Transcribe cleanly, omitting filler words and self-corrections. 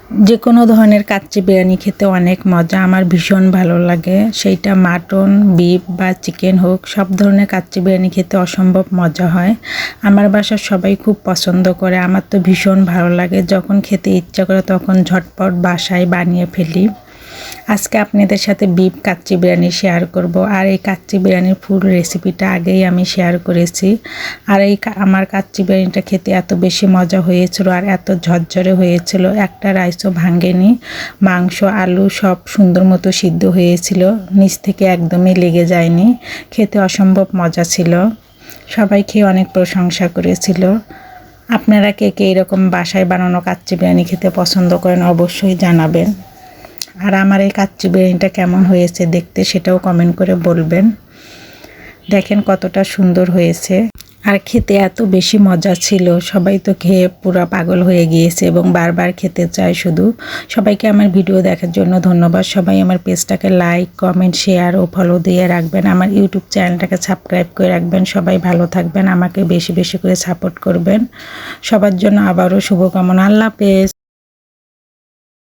যে কোনো ধরনের কাচ্চি বিরিয়ানি খেতে অনেক মজা, আমার ভীষণ ভালো লাগে। সেইটা মাটন, বিফ বা চিকেন হোক, সব ধরনের কাচ্চি বিরিয়ানি খেতে অসম্ভব মজা হয়। আমার বাসার সবাই খুব পছন্দ করে, আমার তো ভীষণ ভালো লাগে। যখন খেতে ইচ্ছা করে তখন ঝটপট বাসায় বানিয়ে ফেলি। আজকে আপনাদের সাথে বিফ কাচ্চি বিরিয়ানি শেয়ার করব। আর এই কাচ্চি বিরিয়ানির ফুল রেসিপিটা আগেই আমি শেয়ার করেছি। আর আমার কাচ্চি বিরিয়ানিটা খেতে এত বেশি মজা হয়েছিল আর এত ঝরঝরে হয়েছিল, একটা রাইসও ভাঙেনি। মাংস, আলু সব সুন্দর মতো সিদ্ধ হয়েছিল, নিচ থেকে একদমই লেগে যায়নি। খেতে অসম্ভব মজা ছিল, সবাই খেয়ে অনেক প্রশংসা করেছিল। আপনারা কে কে এরকম বাসায় বানানো কাচ্চি বিরিয়ানি খেতে পছন্দ করেন অবশ্যই জানাবেন। আর আমার এই কাচ্চি বিরিয়ানিটা কেমন হয়েছে দেখতে সেটাও কমেন্ট করে বলবেন। দেখেন কতটা সুন্দর হয়েছে আর খেতে এত বেশি মজা ছিল, সবাই তো খেয়ে পুরো পাগল হয়ে গিয়েছে এবং বারবার খেতে চায় শুধু। সবাইকে আমার ভিডিও দেখার জন্য ধন্যবাদ। সবাই আমার পেজটাকে লাইক, কমেন্ট, শেয়ার ও ফলো দিয়ে রাখবেন। আমার ইউটিউব চ্যানেলটাকে সাবস্ক্রাইব করে রাখবেন। সবাই ভালো থাকবেন, আমাকে বেশি বেশি করে সাপোর্ট করবেন। সবার জন্য আবারও শুভকামনা। আল্লাহ হাফেজ।